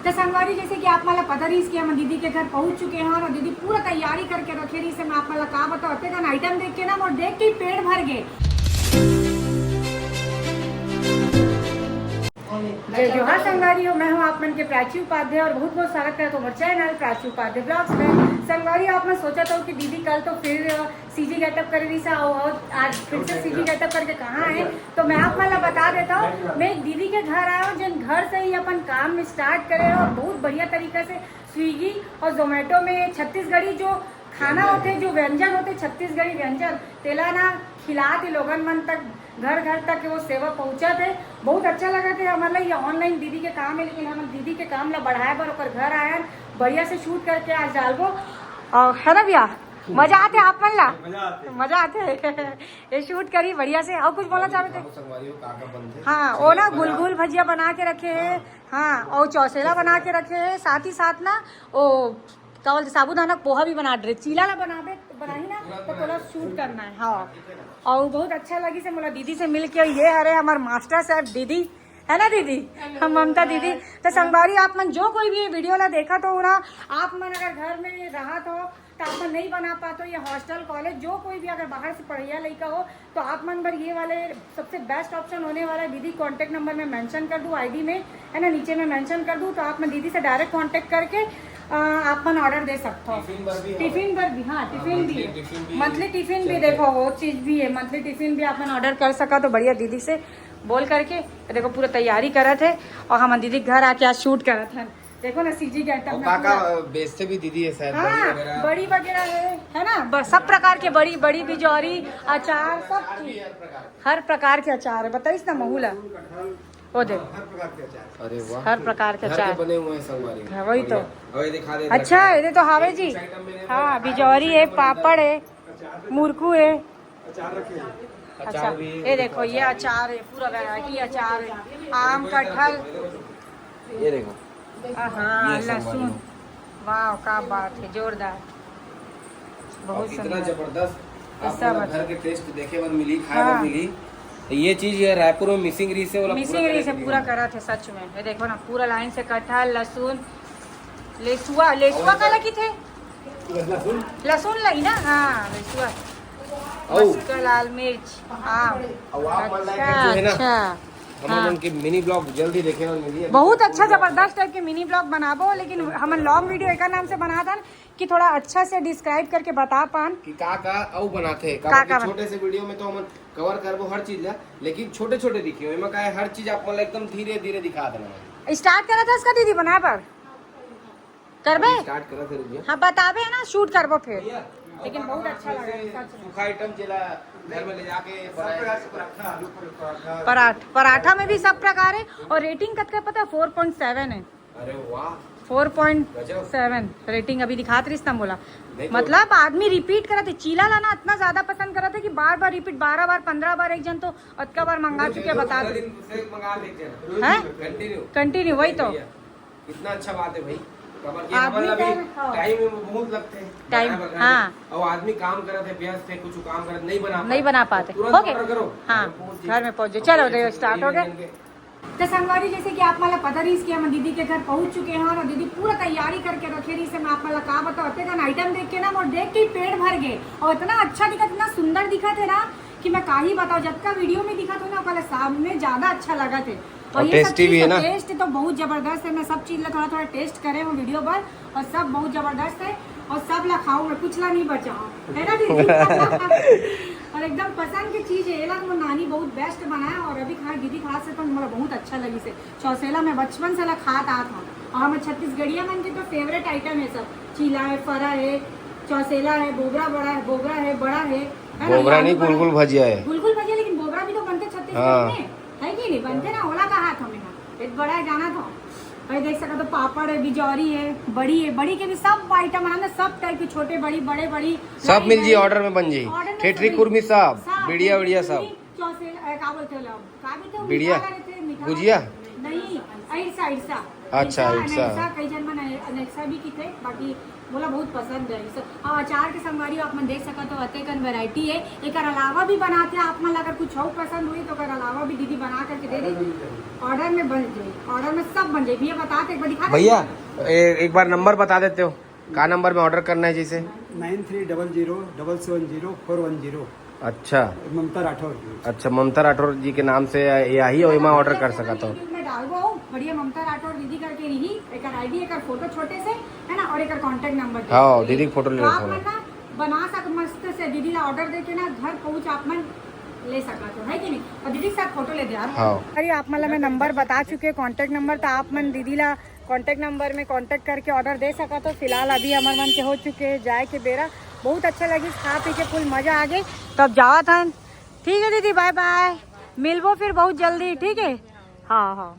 तर संगवारी जैसे की आपल्याला पता रहीस की हम दीदी के घर पहुंच चुके हैं और दीदी पूरा तैयारी करके रखे रही से मैं आपल्याला का बताते का आइटम देख के ना और देख के पेट भर गए। जय जोहार संगवारी हो, मैं हूँ आप मन के प्राची उपाध्याय और बहुत बहुत स्वागत है तुम्हारे चैनल प्राची उपाध्याय ब्लॉग्स में। संगवारी आप मैं सोचा था कि दीदी कल तो फिर सीजी गेटअप कर रही सा और आज फिर से सीजी गेटअप करके कहाँ है, तो मैं आप मला बता देता हूँ। मैं एक दीदी के घर आया हूँ जिन घर से ही अपन काम स्टार्ट करे और बहुत बढ़िया तरीके से स्विगी और जोमेटो में छत्तीसगढ़ी जो खाना होते जो व्यंजन होते छत्तीसगढ़ी व्यंजन तेलाना खिलाते लोगन मन तक घर घर तक वो सेवा पहुंचा थे। बहुत अच्छा लगा थे हमारे ये ऑनलाइन दीदी के काम है, लेकिन हम दीदी के काम ला बढ़ाए पर ओकर घर आया बढ़िया से शूट करके आज डालबो और है ना भैया मजा आते आप मन ला मजा आते ये शूट करी बढ़िया से। और कुछ बोलना चाहते थे? हाँ वो ना गुलगुल भजिया बना के रखे है, हाँ और चौसेला बना के रखे है, साथ ही साथ ना वो चावल साबुदाना पोहा भी बना रहे चीला ला बनाई ना तो थोड़ा शूट करना है। हाँ और बहुत अच्छा लगी से मोला दीदी से मिल के। ये हरे हमारे मास्टर साहब दीदी है ना दीदी, हम ममता दीदी। तो संगवारी आप मन जो कोई भी वीडियो ला देखा तो ना आप मन अगर घर में रहा तो आप मन नहीं बना पाते ये हॉस्टल कॉलेज जो कोई भी अगर बाहर से पढ़िया लड़का हो तो आप मन पर ये वाले सबसे बेस्ट ऑप्शन होने वाला है। दीदी कॉन्टेक्ट नंबर में मेंशन कर दूँ आईडी में है ना, नीचे में मेंशन कर दूँ तो आप मन दीदी से डायरेक्ट कॉन्टेक्ट करके आप मन ऑर्डर दे सकते हो। टिफिन पर भी, हाँ टिफिन भी है, मंथली टिफिन भी देखो वो चीज भी है, मंथली टिफिन भी आप मन ऑर्डर कर सका तो बढ़िया। दीदी से बोल करके देखो पूरा तैयारी करा थे और हम दीदी घर आके आज शूट करा था। देखो ना सीजी गेटअप में बेचते भी दीदी है शायद, हाँ बड़ी वगैरह है ना, सब प्रकार के बड़ी बड़ी बिजौरी अचार सब चीज हर प्रकार के अचार है। बताइस ना महूला वो दे अरे वाह हर प्रकार के अचार बने हुए हैं संगवारी। हाँ, वही तो दिखा दे। अच्छा ये तो हावे जी, हाँ बिजौरी है, पापड़ है, मुरकू है। अच्छा ये देखो ये अचार है, पूरा वैरायटी अचार है, आम कटहल ये देखो हाँ लहसुन, वाह क्या बात है जोरदार, बहुत इतना जबरदस्त ऐसा आपको घर के टेस्ट देखे बन मिली, खाए बन मिली। ये चीज ये रायपुर में मिसिंग री से पूरा करा थे सच में। ये देखो ना पूरा लाइन से कटहल लहसुन लेसुआ काला की थे लहसुन लाई ना, हाँ लेसुआ मस्का लाल मिर्च आम। अच्छा हम उनके मिनी ब्लॉग जल्दी देखे और मिली बहुत अच्छा जबरदस्त टाइप के मिनी ब्लॉग बनाबो, लेकिन हम लॉन्ग वीडियो एक नाम से बना था कि थोड़ा अच्छा से डिस्क्राइब करके बता पान कि का औ बनाते का छोटे से वीडियो में तो हम कवर करबो हर चीज ला, लेकिन छोटे छोटे दिखियो एमा का हर चीज आप मतलब एकदम धीरे धीरे दिखा देना। स्टार्ट करा था इसका दीदी बना पर करबे स्टार्ट करा थे। हाँ बताबे है ना शूट करबो फिर, लेकिन बहुत अच्छा लगा सूखा आइटम चला घर में ले जाके पराठा में भी सब प्रकार है और रेटिंग कत का पता 4.7 है। अरे वाह 4.7 रेटिंग अभी दिखाते रही बोला, मतलब आदमी रिपीट करा थे। चीला लाना इतना ज्यादा पसंद करा था कि बार बार रिपीट 12 बार 15 बार एक जन तो अतका बार मंगा चुके बता दे कंटिन्यू। वही तो इतना अच्छा बात है भाई, टाइम बहुत लगते हैं टाइम, हाँ और आदमी काम कर रहे थे व्यस्त थे, कुछ काम कर नहीं बना पाते हो गए, हाँ घर में पहुंच चलो देखो स्टार्ट हो गए। तो संगवारी जैसे कि आप मला पता रही कि हम दीदी के घर पहुंच चुके हैं और दीदी पूरा तैयारी करके रखे रही से मैं आप मला का बताते का आइटम देख के ना और देख के पेट भर गए और इतना अच्छा दिखा, इतना सुंदर दिखा थे ना कि मैं का ही बताऊं। जब का वीडियो में दिखा था ना पहले सामने ज्यादा अच्छा लगा थे और ये सब चीज तो टेस्ट तो बहुत जबरदस्त है। मैं सब चीज ला थोड़ा टेस्ट करे हूँ वीडियो पर और सब बहुत जबरदस्त है और सब ला खाऊं, मैं कुछ ला नहीं बचा है ना दीदी और एकदम पसंद की चीज है। तो नानी बहुत बेस्ट बनाया और अभी खा दीदी खा से तो मुझे बहुत अच्छा लगी से। चौसेला में बचपन से खाता था और हमें छत्तीसगढ़िया मन के तो फेवरेट आइटम है सब, चीला है, फरा है, चौसेला है, बोबरा है, बड़ा है बोबरा नहीं गुलगुल भजिया है, गुलगुल भजिया, लेकिन बोबरा भी तो बनते छत्तीसगढ़ में है कि नहीं बनते ना, ओला का हाथ हमें पेट बड़ा है जाना था। और देख सका तो पापड़ है, बिजौरी है, बड़ी के भी सब आइटम बनाना, सब टाइप के छोटे बड़ी बड़े बड़ी सब मिल जी ऑर्डर में बन जी, ठेठरी कुर्मी सब बढ़िया सब बढ़िया गुजिया नहीं ऐसा अच्छा कई जन मन पैसा भी की थे, बाकी बोला बहुत पसंद है सब। और अचार के संगवारी आप मन देख सका तो अतेकन वैरायटी है। एक अलावा भी बनाते हैं आप मन, अगर कुछ और पसंद हुई तो अगर अलावा भी दीदी बना करके दे दी, ऑर्डर में बन जाए, ऑर्डर में सब बन जाए। भैया बताते एक बार दिखा भैया एक बार नंबर बता देते हो, का नंबर में ऑर्डर करना है जैसे? 9300070410। अच्छा ममता राठौर। अच्छा, ममता राठौर जी के नाम से यही और मैं ऑर्डर कर सका तो। मैं डालबो बढ़िया ममता राठौर दीदी करके रही, एक आईडी, एक फोटो छोटे से है ना, और एक कांटेक्ट नंबर। हाँ, दीदी की फोटो ले आप मन ना बना सक मस्त से, दीदी ला ऑर्डर देके ना घर पहुंच आप मन ले सका तो, है कि नहीं? और दीदी के साथ फोटो ले दिया। हाँ। अरे आप मतलब मैं नंबर बता चुके, कांटेक्ट नंबर, तो आप मन दीदी ला कांटेक्ट नंबर में कांटेक्ट करके ऑर्डर दे सका। तो फिलहाल अभी हमारे मन के हो चुके जाए के बेरा, बहुत अच्छा लगी, खा पी के फुल मजा आ गई, तब जावा था। ठीक है दीदी, बाय बाय, मिलबो फिर बहुत जल्दी, ठीक है? हाँ हाँ।